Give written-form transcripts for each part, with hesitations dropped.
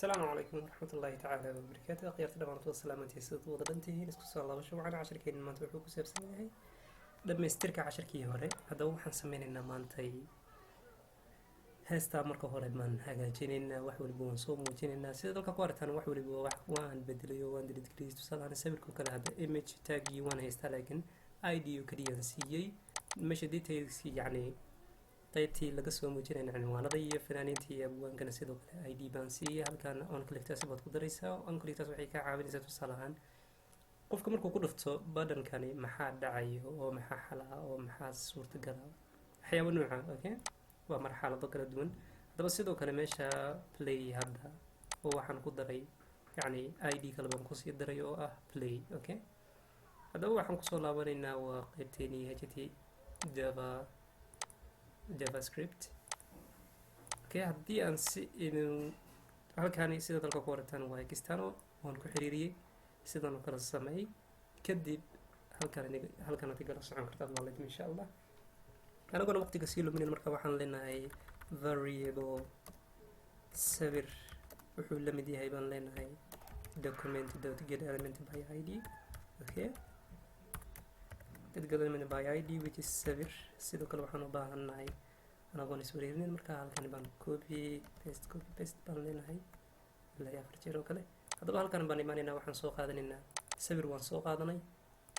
السلام عليكم ورحمة الله تعالى وبركاته. أخيرا دhammaantood salaamatiisa wada dhantihiin isku soo laabasho wacan casharkeena maanta wuxuu ku saabsan yahay dhamaystirka casharkii hore. Haddaba waxaan sameynaynaa maantay heestaa marka hore baan hagaajinaynaa, wax waliba waan soo muujinaynaa. Sida dalka ku aragtaan wax waliba waan bedelayo, waan delete gareeyay. Tusaale sawirka kale hadda image tagii waan haystaa, laakiin id oo kaliya siiyay meesha details yacni qaybtii laga soo muujinayna cinwaanada iyo fanaaniintii iyo abwaankana sidoo kale id baan siiyay. halkan on clicktaas baad ku daraysaa. on clicktaas waxay ka caawinaysaa tusaale ahaan qofka markuu ku dhufto badhankani maxaa dhacayo oo maxaa xalaa oo maxaa suurtagala waxyaabo nooca okay waa marxalado kala duwan. haddaba sidoo kale meesha play hadda oo waxaan ku daray yacni id kale baan kusii daray oo ah play. okay haddaba waxaan kusoo laabanaynaa waa qaybteenii javascript. okay haddii aan si halkaani sida dalka ku aragtaan waa external waan ku xiriiriyey sidan oo kala sameeyay kadib halkan aad igala socon kartaa waalid insha allah. anaguna waqtiga sii luminin marka waxaan leenahay variable sawir wuxuu la mid yahay baan leenahay document.getElement by id. okay getElement by id which is sawir. sidoo kale waxaan u baahannahay anagoon iswareerinin marka halkan baan copy paste baan leenahay ilaa 4 jeer oo kale. haddaba halkan baan imaanaynaa, waxaan soo qaadanaynaa sawir waan soo qaadanay,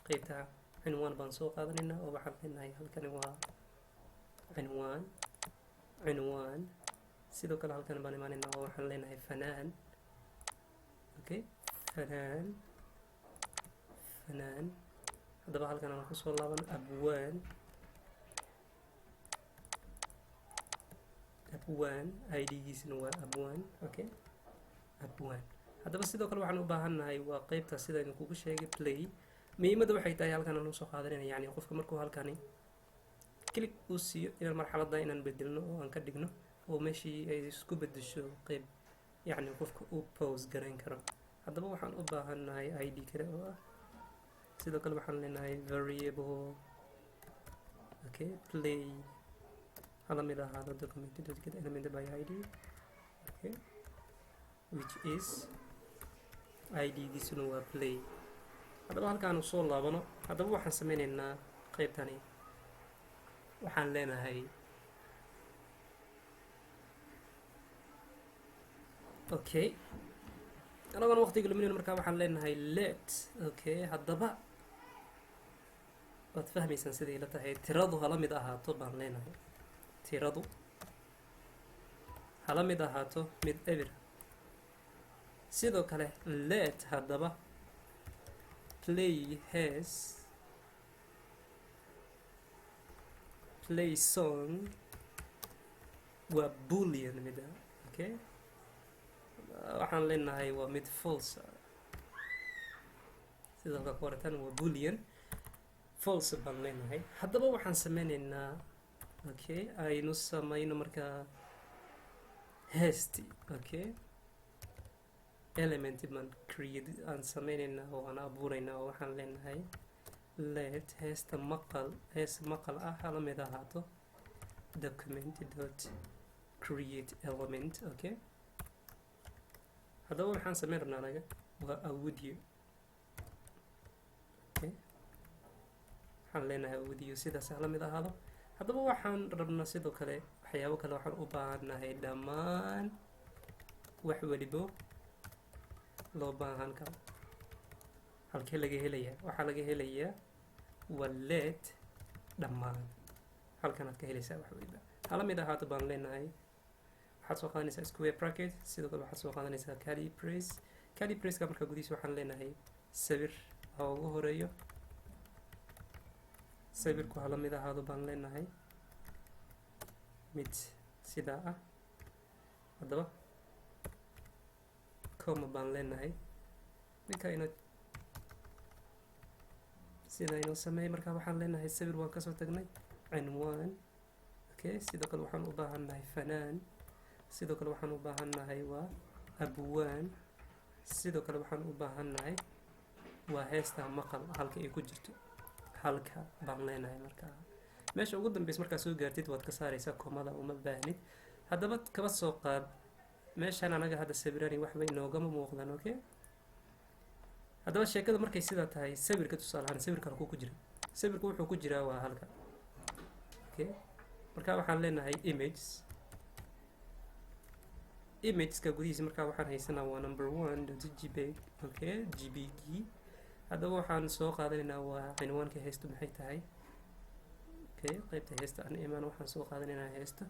qaybta cinwaan baan soo qaadanaynaa oo waxaan leenahay halkan waa cinwaan. sidoo kale halkan baan imaanaynaa oo waxaan leenahay fanaan. okay fanaan. haddaba halkan aan kusoo laaban abwaan id-giisna waa abwaan. okay abwaan. haddaba sidoo kale waxaan u baahannahay waa qaybta sida idinkugu sheegay play. muhiimadda waxay tahay halkan aan usoo qaadanayna yacni qofka markuu halkani click uu siiyo inaan marxaladda inaan bedelno oo aan ka dhigno oo meeshii ay isku bedesho qayb yacni qofka uu pause garayn karo. haddaba waxaan u baahannahay id kale oo ah sidoo kale waxaan leenahay variable okay play hala mid ahaado document.getElement by id. okay which is id-giisuna waa play. haddaba halkaanu soo laabano. haddaba waxaan sameynaynaa qaybtani waxaan leenahay okay anagona waqtiga luminayno markaa waxaan leenahay let. okay haddaba waad fahmaysaan siday la tahay tiradu hala mid ahaato baan leenahay, tiradu hala mid ahaato mid eber. sidoo kale let haddaba play song waa boolean mida. okay waxaan leenahay waa mid false. sida halka ku aragtaan waa boolean false baan leenahay. haddaba waxaan sameynaynaa okay aynu sameyno markaa heesti. okay element baan create aan sameynaynaa oo aan abuuraynaa oo waxaan leenahay let heesta maqal ah hala mid ahaato document.create element. okay haddaba waxaan sameyn rabnaa anaga waa audio. okay waxaan leenahay audio sidaas hala mid ahaado. haddaba waxaan rabnaa sidoo kale waxyaabo kale waxaan u baahannahay dhammaan wax walibo loo baahan karo. halkee laga helayaa? waxaa laga helayaa waa let dhammaan. halkanaad ka helaysaa wax waliba hala mid ahaato baan leenahay. waxaad soo qaadanaysaa square bracket. sidoo kale waxaad soo qaadanaysaa curly brace-ka markaa gudihiisa waxaan leenahay sawir ha ugu horeeyo. sawirku hala mid ahaado baan leenahay mid sidaa ah. haddaba coma baan leenahay ninkayna sida inoo sameeyay. markaa waxaan leenahay sawir waan kasoo tagnay cinwaan. okay sidoo kale waxaan u baahannahay fanaan. sidoo kale waxaan u baahannahay waa abwaan. sidoo kale waxaan u baahannahay waa heesta maqal halka ay ku jirto. halka baan leenahay markaa meesha ugu dambeysa markaa soo gaartid waad ka saaraysaa komada uma baahnid. haddaba kaba soo qaad meeshaan anaga hadda sawirani waxba inoogama muuqdaan. Okay, haddaba sheekada markay sidaa tahay, sawirka tusaale ahaan sawirka halkuu ku jira, sawirka wuxuu ku jiraa waa halka. Okay, marka waxaan leenahay imageska gudihiisa markaa waxaan haysanaa waa number 1.jpeg. okay, gbg. haddaba waxaan soo qaadanaynaa waa cinwaanka heestu maxay tahay. okay, qaybta heesta aan imaan waxaan soo qaadanaynaa heesta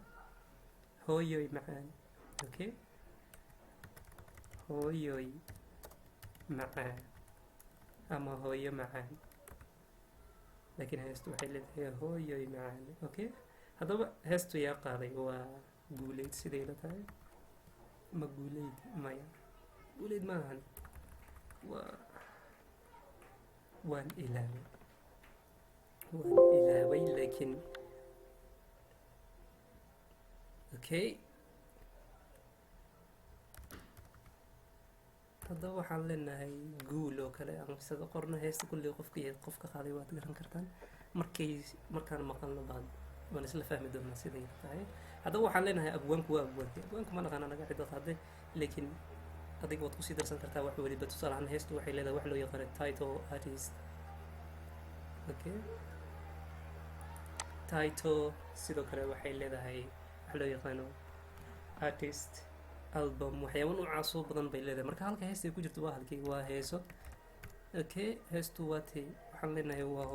hooyoy macaan. okay, hooyoy macaan ama hooyo macaan, laakiin heestu waxay leedahay hooyoy macaan. okay, haddaba heestu yaa qaaday waa guuleyd siday la tahay. ma guuleyd? maya, guuleyd maahan, waan ilaaway laakiin okay. haddaba waxaan leenahay guul oo kale aan sida qorno heesta kulli qofka qaaday waad garan kartaan markaan maqalno baan waan isla fahmi doonaa siday tahay. haddaba waxaan leenahay abwaanku waa abwaanku ma naqaan anaga cidda qaaday, laakiin adiga waad kusii darsan kartaa wax waliba. tusaale ahaan heestu waxay leedahay wax loo yaqaano title artist. okay, title sidoo kale waxay leedahay wax loo yaqaano artist, album, waxyaabo noocaasoo badan bay leedahay. marka halka heesta ay ku jirto waa halkii waa heeso. okay, heestu waa tay waxaan leenahay waa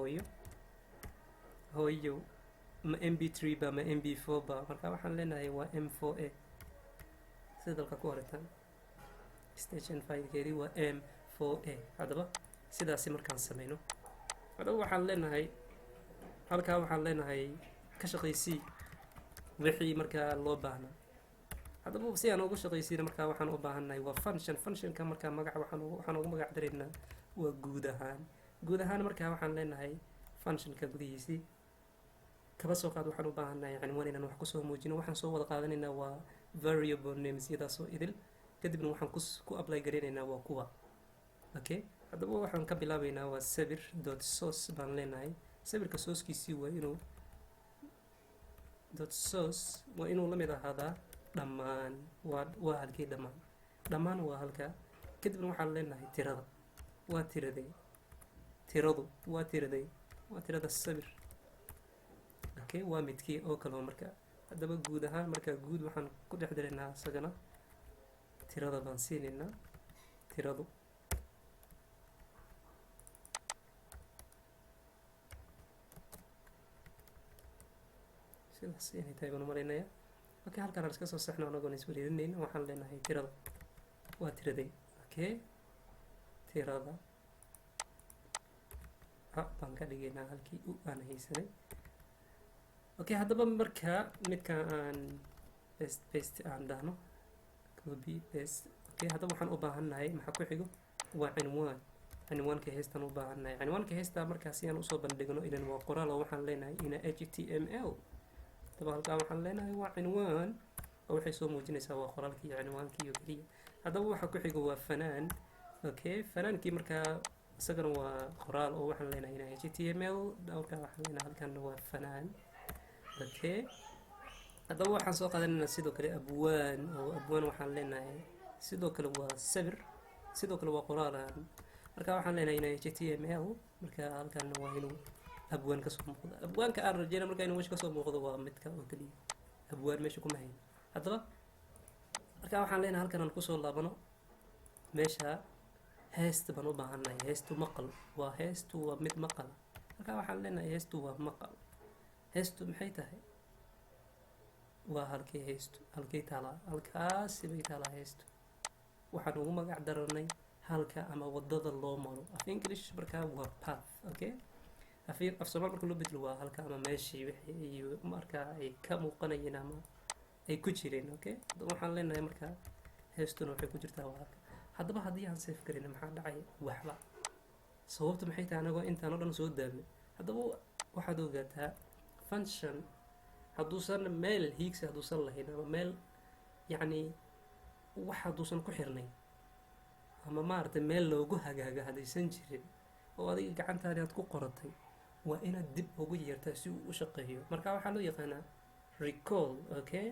hooyo ma mp3 ba ma mp4 ba, marka waxaan leenahay waa m4a sida dalka ku horetan station filekeedii waa m4a. haddaba sidaasi markaan sameyno, haddaba waxaan leenahay halkaa waxaan leenahay ka shaqaysii wixii markaa loo baahnaa. haddaba si aan ugu shaqaysiina markaa waxaan u baahannahay waa functionka markaa magaca waxaan ugu magac daraynaa waa guud ahaan markaa waxaan leenahay functionka gudihiisii kaba soo qaad waxaan u baahannahay cinwaan inaan wax kusoo muujino. waxaan soo wada qaadanaynaa waa variable names iyadaasoo idil, kadibna waxaan ku apply garaynaynaa waa kuwa. okay, haddaba waxaan ka bilaabaynaa waa sabir.source baan leenahay. sabirka sourcekiisii waa inuu la mid ahaadaa dhammaan. waa halkii dhammaan waa halka. kadibna waxaan leenahay tirada waa tirada sabir. okay, waa midkii oo kaleo marka. haddaba guud ahaan markaa guud waxaan ku dhex daraynaa isagana tirada baan siinaynaa tiradu. sidaas inay tahay baan u malaynayaa. okay, halkaan aan iska soo saxno anagoon iswariirinayna. waxaan leenahay tirada waa tiraday. okay, tirada baan ka dhigaynaa halkii aan haysanay. okay, haddaba marka midka aan paste aan dhahno copy paste. okay, haddaba waxaan u baahannahay maxaa ku xigo waa cinwaanka heestaan u baahannahay. cinwaanka heestaa markaa si aan usoo bandhigno ilan waa qoraal oo waxaan leenahay ina html. haddaba halkaa waxaan leenahay waa cinwaan oo waxay soo muujinaysaa waa qoraalkii iyo cinwaankii iyo keliya. haddaba waxaa ku xigo waa fanaan. okay, fanaankii markaa isagana waa qoraal oo waxaan leenahay ina html. halkaa waxaan leenahay halkaana waa fanaan. okay, haddaba waxaan soo qaadanaynaa sidoo kale abwaan waxaan leenahay sidoo kale waa sabir, sidoo kale waa qoraalaan. marka waxaan leenahay ina html. marka halkaana waa inuu abwaan kasoo muuqdo. abwaanka aan rajeyna marka inuu meesha kasoo muuqdo waa midka oo keliya, abwaan meesha kuma hayn. haddaba marka waxaan leenahay halkan aan kusoo laabano meesha heesta baan u baahannahay. heestu maqal waa mid maqal. marka waxaan leenahay heestu waa maqal. heestu maxay tahay? waa halkii heestu halkay taalaa, halkaasi bay taalaa heestu. waxaan ugu magac daranay halka ama wadada loo maro. af english markaa waa path. okay, af soomaal marka loo bedelo waa halka ama meeshii wixii markaa ay ka muuqanayeen ama ay ku jireen. okay, waxaan leenahay markaa heestuna waxay ku jirtaa waa halka. haddaba haddii aan save garin maxaa dhacay? waxba. sababta maxay tahay anagoo intaan oo dhan soo daabnay? haddaba waxaad ogaataa function hadduusan meel hiigsi hadduusan lahayn ama meel yacni wax hadduusan ku xirnayn ama maaragtay meel loogu hagaaga haddaysan jirin oo adiga gacantaadi aad ku qoratay, waa inaad dib ugu yeertaa si uu u shaqeeyo. marka waxaa loo yaqaanaa recall. okay,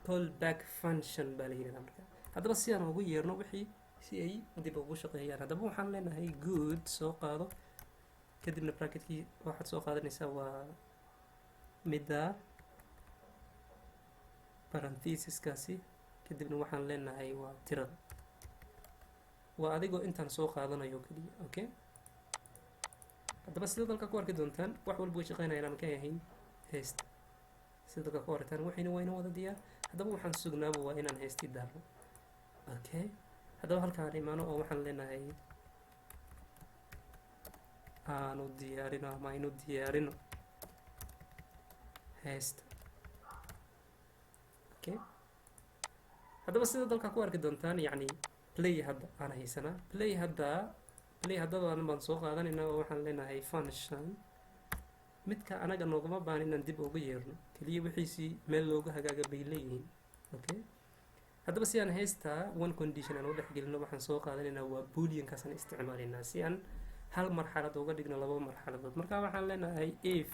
callback function baa la yidhahdaa marka. haddaba si aan ugu yeerno wixii si ay dib ugu shaqeeyaan, haddaba waxaan leenahay good soo qaado, kadibna bracketkii waxaad soo qaadanaysaa waa midda parenthesiskaasi, kadibna waxaan leenahay waa tirada, waa adigoo intaan soo qaadanayo keliya. okay, haddaba sida dalka ku arki doontaan wax walba way shaqeynayaan aan ka ahayn heesta. sida dalka ku aragtaan waxayna wayna wada diyaar. haddaba waxaan sugnaaba waa inaan heestii daarno. okay, haddaba halkaan imaano oo waxaan leenahay aanu diyaarino ama aynu diyaarino heesta. okay, haddaba sida dalka ku arki doontaan yacni play hadda aan haysanaa. play haddadaan baan soo qaadanaynaa oo waxaan leenahay function. midka anaga noogama baan inaan dib ugu yeerno, keliya wixiisii meel looga hagaaga bay leeyihiin. okay, haddaba si aan heystaa one condition aan u dhex gelino waxaan soo qaadanaynaa waa booleankaasaan isticmaalaynaa si aan hal marxalad uga dhigno laba marxaladood. marka waxaan leenahay if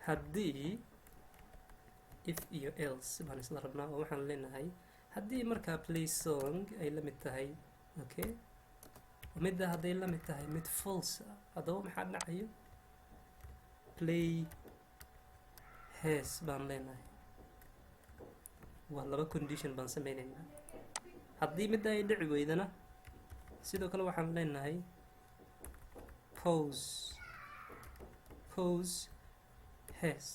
haddii, if iyo else baan isla rabnaa oo waxaan leenahay haddii markaa play song ay la mid tahay, okay, midda hadday la mid tahay mid false ah, haddaba maxaa dhacayo? play hees baan leenahay. waa laba condition baan sameynaynaa. haddii midda ay dhici weydana sidoo kale waxaan leenahay pause hees.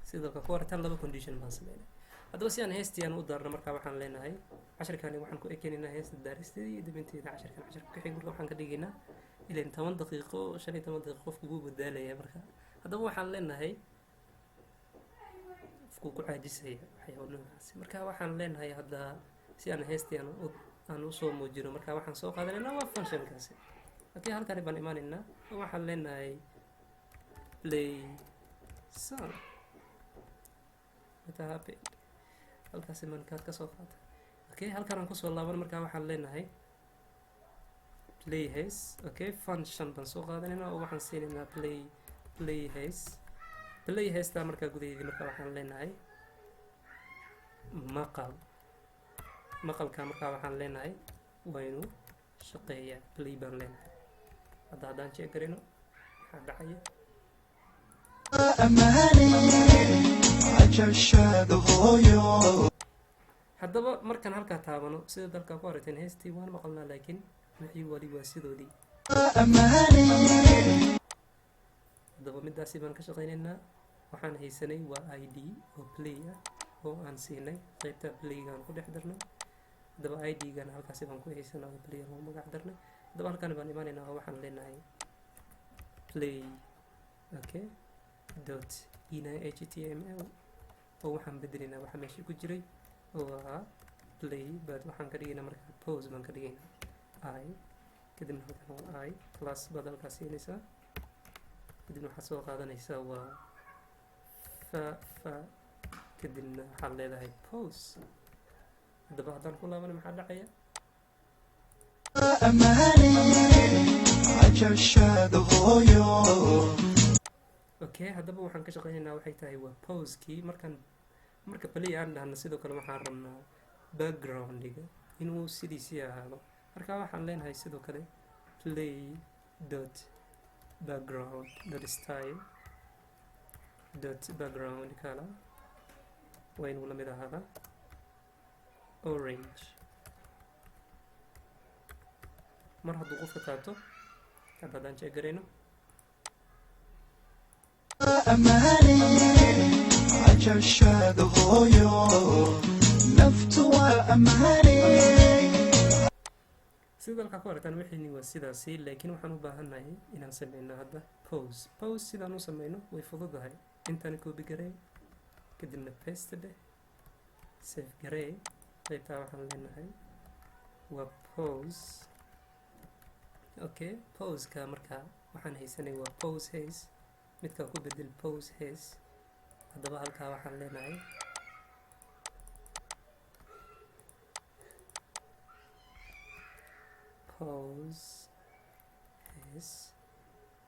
sidoo kale ku aragtaan laba condition baan sameynay. haddaba si aan heestii aan u daarno markaa waxaan leenahay casharkani waxaan ku ekeenaynaa heesta daaristeeda iyo dibinteeda. casharka ku xig marka waxaan ka dhigaynaa ilan 10 daqiiqo 15 daqiiqo qofku ugu badaalaya marka. haddaba waxaan leenahay qofku ku caajisaya waxyaabahaas. marka waxaan leenahay hadda si aan heestii aan u soo muujino marka waxaan soo qaadanaynaa waa functionkaasi. okay, halkani baan imaanaynaa oo waxaan leenahay play song. mata happy halkaasi mankaad ka soo qaata. okay, halkan aan kusoo laaban marka waxaan leenahay play hees. okay, function baan soo qaadanaynaa oo waxaan siinaynaa play hees. play heestaa markaa gudaheedii marka waxaan leenahay maqalka markaa waxaan leenahay waynu shaqeeyaa. play baan leenahay. haddaan check garino maxaa dhacaya? haddaba markaan halkaa taabano sida dalka ku aragteen heestii waan maqalnaa laakiin wixii wali waa sidoodii. haddaba midaasi baan ka shaqeynaynaa. waxaan haysanay waa id oo play ah oo aan siinay qaybta playgaan ku dhex darnay. haddaba id-gana halkaasi baan ku haysanaa oo play oo magac darnay. haddaba halkaan baan imaanaynaa oo waxaan leenahay play okay dot html oo waxaan bedelaynaa waxa meesha ku jiray oo ah play but waxaan ka dhigaynaa markaa pause baan ka dhigaynaa i, kadibna halkan waa i plus baad halkaas siinaysaa, kadibna waxaad soo qaadanaysaa waa fa kadibna waxaad leedahay pause. haddaba haddaan ku laabana maxaa dhacaya? okay, haddaba waxaan ka shaqeynaynaa waxay tahay waa pausekii. marka play aan dhahno sidoo kale waxaan rabnaa backgroundiga inuu sidiisii ahaado. marka waxaan leenahay sidoo kale play dot background dot style dot background color waa inuu la mid ahaada orange. mar hadduu qofka taabto haddaan check garayno sida halkaa ku aragtaan wixii waa sidaasi. laakiin waxaan u baahannahay inaan sameyno hadda pause. sidaan u sameyno way fududahay. intaan copy garey kadibna paste dheh, save garey. qaybtaa waxaan leenahay waa pause. okay, pauseka markaa waxaan haysanay waa pause hees. midkaa ku bedel pause hees. haddaba halkaa waxaan leenahay pause hees.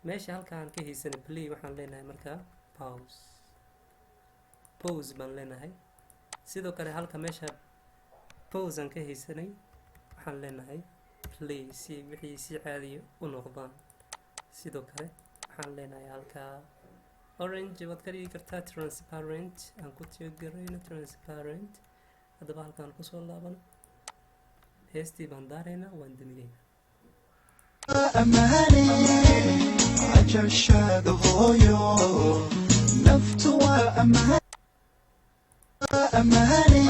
meesha halkaan ka haysanay play waxaan leenahay markaa pause. pause baan leenahay. sidoo kale halka meesha pause aan ka haysanay waxaan leenahay play si wixii si caadiya u noqdaan. sidoo kale waxaan leenahay halkaa orange waad ka dhigi kartaa transparent aan ku tiyogarayno transparent. haddaba halkaan kusoo laabano heestii baan daaraynaa waan daminayna. أماني عجشاد هويو نفتو أماني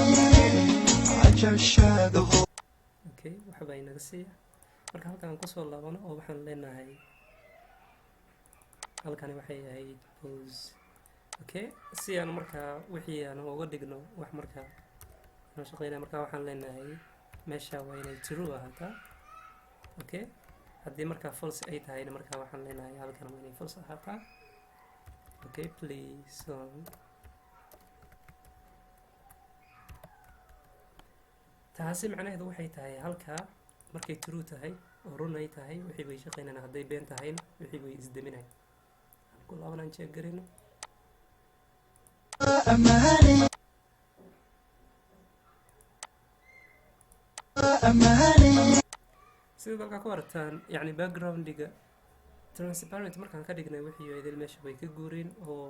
عجشاد هو okay waxbaa inaga siiya marka halkaan kusoo laabano oo waxaan leenahay halkani waxay ahayd pause. okay si aan markaa wixii aan uga dhigno wax markaa noo shaqeynaya markaa waxaan leenahay meesha waa inay true ahaataa. okay haddii markaa false ay tahayna markaa waxaan leenahay halkan waa inay false ahaataa. okay play song. taasi macnaheedu waxay tahay halkaa markay true tahay oo run ay tahay wixii bay shaqeynayaan, hadday been tahayna wixii bay isdaminayaan. halku laabanaan jeeg garayno. sida dalkaa ku aragtaan yacni backgroundiga transparent markaan ka dhignay wixii idil meesha bay ka guureen oo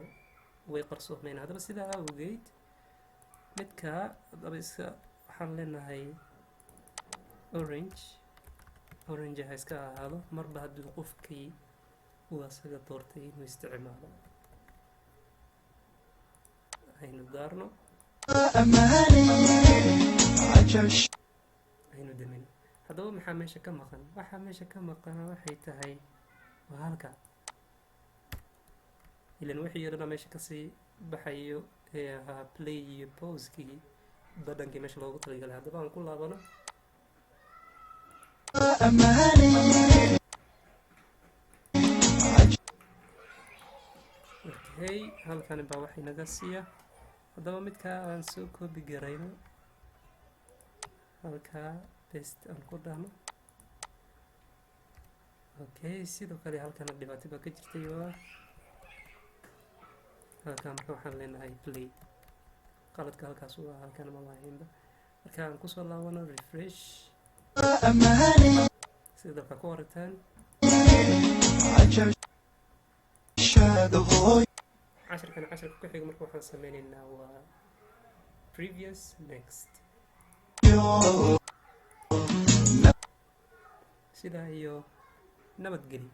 way qarsoomeen. haddaba sidaa awgeed midka haddaba iska waxaan leenahay orange ha iska ahaado marba haddii qofkii uu asaga doortay inuu isticmaalo. aynu daarno aynu damino. haddaba maxaa meesha ka maqan? waxaa meesha ka maqan waxay tahay waa halka ilan wixii yadhana meesha kasii baxayo ee ahaa play iyo pausekii badhankii meesha loogu talagalay. haddaba aan ku laabano okay halkani baa wax inaga siiya. haddaba midkaa aan soo koobi garayno halkaa best aan ku dhahno. okay sidoo kale halkana dhibaato baa ka jirtay waa halkaa marka waxaan leenahay play qaladka halkaas u ah halkana ma lahaynba. marka aan kusoo laabano refresh sida dalka ku aragtaan cashirkan cashirka ku xiga marka waxaan sameynaynaa waa previous next. sidaa iyo nabadgeli.